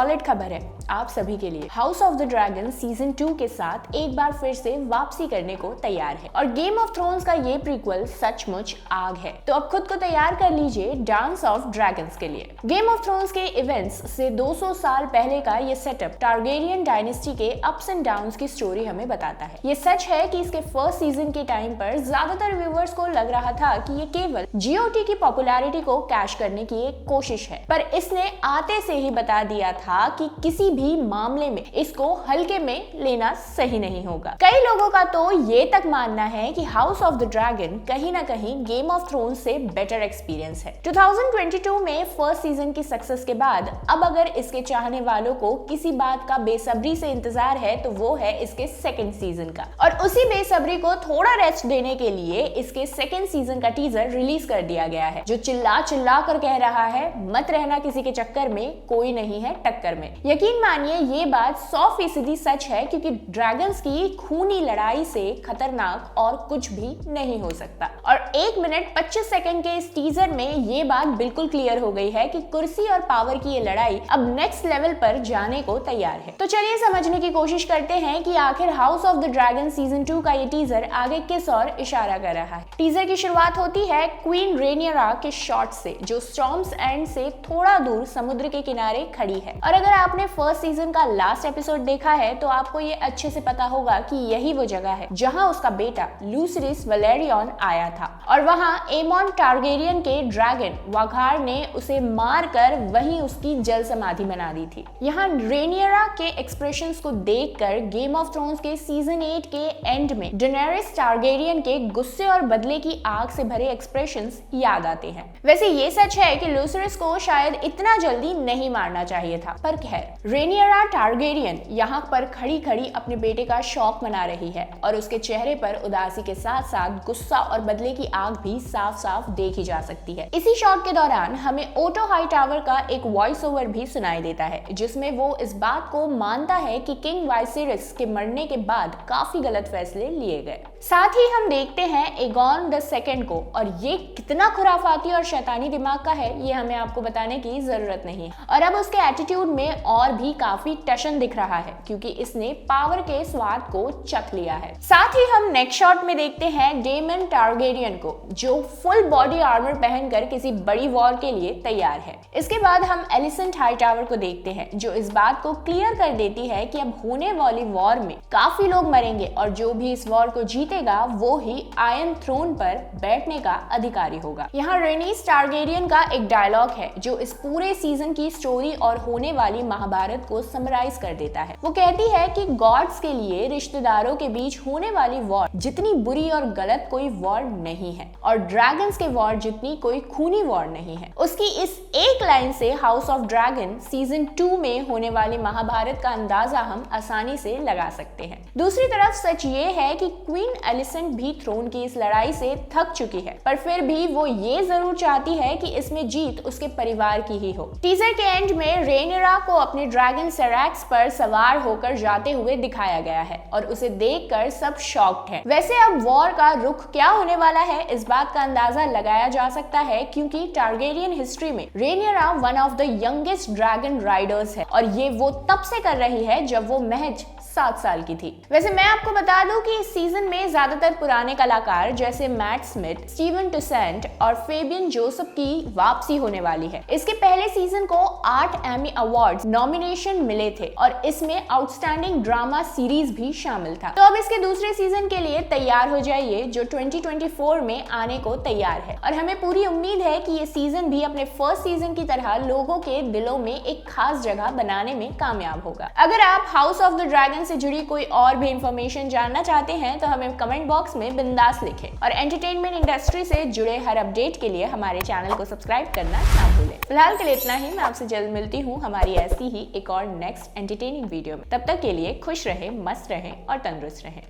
Solid खबर है आप सभी के लिए। House of the dragon season 2 के साथ एक बार फिर से वापसी करने को तैयार है और गेम ऑफ थ्रोन्स का ये प्रीक्वल सचमुच आग है। तो अब खुद को तैयार कर लीजिए डांस ऑफ ड्रैगन्स के लिए। गेम ऑफ थ्रोन्स के इवेंट्स से 200 साल पहले का ये सेटअप टारगेरियन डायनेस्टी के अप्स एंड डाउन्स की स्टोरी हमें बताता है। ये सच है कि इसके फर्स्ट सीजन के टाइम पर ज्यादातर व्यूअर्स को लग रहा था कि ये केवल GOT की पॉपुलैरिटी को कैश करने की एक कोशिश है, पर इसने आते से ही बता दिया था कि किसी भी मामले में इसको हल्के में लेना सही नहीं होगा। कई लोगों का तो ये तक मानना है कि हाउस ऑफ द ड्रैगन कहीं ना कहीं गेम ऑफ थ्रोन्स से बेटर एक्सपीरियंस है। 2022 में फर्स्ट सीजन की सक्सेस के बाद अब अगर इसके चाहने वालों को किसी बात का बेसब्री से इंतजार है तो वो है इसके सेकंड सीजन का, और उसी बेसब्री को थोड़ा रेस्ट देने के लिए इसके सेकंड सीजन का टीजर रिलीज कर दिया गया है, जो चिल्ला चिल्ला कर कह रहा है मत रहना किसी के चक्कर में, कोई नहीं है टक्कर में। यकीन मानिए ये बात 100% सच है, क्योंकि ड्रैगन्स की खूनी लड़ाई से खतरनाक और कुछ भी नहीं हो सकता। और 1 मिनट 25 सेकंड के इस टीजर में ये बात बिल्कुल क्लियर हो गई है कि कुर्सी और पावर की ये लड़ाई अब नेक्स्ट लेवल पर जाने को तैयार है। तो चलिए समझने की कोशिश करते हैं कि आखिर house of the dragon season 2 का ये टीजर आगे किस ओर इशारा कर रहा है। टीजर की शुरुआत होती है क्वीन रेनियरा के शॉट से, जो स्टॉर्म्स एंड से थोड़ा दूर समुद्र के किनारे खड़ी है। और अगर आपने फर्स्ट सीजन का लास्ट एपिसोड देखा है तो आपको ये अच्छे से पता होगा कि यही वो जगह है जहां उसका बेटा लूसरिस वैलेरियन आया था, और वहां एमॉन टारगेरियन के ड्रैगन वाघार ने उसे मारकर वहीं उसकी जल समाधि बना दी थी। यहाँ रेनियरा के एक्सप्रेशंस को देखकर गेम ऑफ थ्रोन्स के सीजन 8 के एंड में डेनेरिस टारगेरियन के गुस्से और बदले की आग से भरे एक्सप्रेशंस याद आते हैं। वैसे ये सच है कि लूसरिस को शायद इतना जल्दी नहीं मारना चाहिए था, पर खैर रेनियरा टारगेरियन यहाँ पर खड़ी खड़ी अपने बेटे का शौक मना रही है और उसके चेहरे पर उदासी के साथ साथ गुस्सा और बदले की आग भी साफ साफ देखी जा सकती है। इसी शॉट के दौरान हमें ओटो हाईटावर का एक वॉइस ओवर भी सुनाई देता है, जिसमें वो इस बात को मानता है कि किंग वाइसेरिस के मरने के बाद काफी गलत फैसले लिए गए। साथ ही हम देखते हैं एगॉन द सेकंड को, और ये कितना खुराफाती और शैतानी दिमाग का है ये हमें आपको बताने की जरूरत नहीं है। और अब उसके एटीट्यूड में और भी काफी टशन दिख रहा है, क्योंकि इसने पावर के स्वाद को चख लिया है। साथ ही हम नेक्स्ट शॉट में देखते हैं डेमन टारगेरियन को, जो फुल बॉडी आर्मर पहनकर किसी बड़ी वॉर के लिए तैयार है। इसके बाद हम एलिसेंट हाईटावर को देखते हैं, जो इस बात को क्लियर कर देती है कि अब होने वाली वॉर में काफी लोग मरेंगे और जो भी इस वॉर को जीतेगा वो ही आयरन थ्रोन पर बैठने का अधिकारी होगा। यहाँ रेनिस टारगेरियन का एक डायलॉग है जो इस पूरे सीजन की स्टोरी और होने वाली महाभारत को समराइज कर देता है। वो कहती है कि गॉड्स के लिए रिश्तेदारों के बीच होने वाली वॉर जितनी बुरी और गलत कोई वॉर नहीं है, और ड्रैगन्स के वॉर जितनी कोई खूनी वॉर नहीं है। उसकी इस एक लाइन से हाउस ऑफ ड्रैगन सीजन 2 में होने वाली महाभारत का अंदाजा हम आसानी से लगा सकते हैं। दूसरी तरफ सच ये है कि क्वीन एलिसेंट भी थ्रोन की इस लड़ाई से थक चुकी है, पर फिर भी वो ये जरूर चाहती है कि इसमें जीत उसके परिवार की ही हो। टीजर के एंड में रेनियरा को अपने ड्रैगन सेरैक्स पर सवार होकर जाते हुए दिखाया गया है और उसे देखकर सब शॉक्ड हैं। वैसे अब वॉर का रुख क्या होने वाला है इस बात का अंदाजा लगाया जा सकता है, क्योंकि टारगेरियन हिस्ट्री में Rhaenyra one of the youngest dragon riders है, और ये वो तब से कर रही है जब वो महज 7 साल की थी। वैसे मैं आपको बता दूं कि इस सीजन में ज्यादातर पुराने कलाकार जैसे मैट स्मिथ, स्टीवन टुसेंट और फेबियन जोसेफ की वापसी होने वाली है। इसके पहले सीजन को 8 एमी अवार्ड्स नॉमिनेशन मिले थे और इसमें आउटस्टैंडिंग ड्रामा सीरीज भी शामिल था। तो अब इसके दूसरे सीजन के लिए तैयार हो जाइए, जो 2024 में आने को तैयार है, और हमें पूरी उम्मीद है कि ये सीजन भी अपने फर्स्ट सीजन की तरह लोगों के दिलों में एक खास जगह बनाने में कामयाब होगा। अगर आप हाउस ऑफ द ड्रैगन से जुड़ी कोई और भी इंफॉर्मेशन जानना चाहते हैं तो हमें कमेंट बॉक्स में बिंदास लिखें, और एंटरटेनमेंट इंडस्ट्री से जुड़े हर अपडेट के लिए हमारे चैनल को सब्सक्राइब करना ना भूलें। फिलहाल के लिए इतना ही। मैं आपसे जल्द मिलती हूँ हमारी ऐसी ही एक और नेक्स्ट एंटरटेनिंग वीडियो में। तब तक के लिए खुश रहें, मस्त रहें और तंदुरुस्त रहें।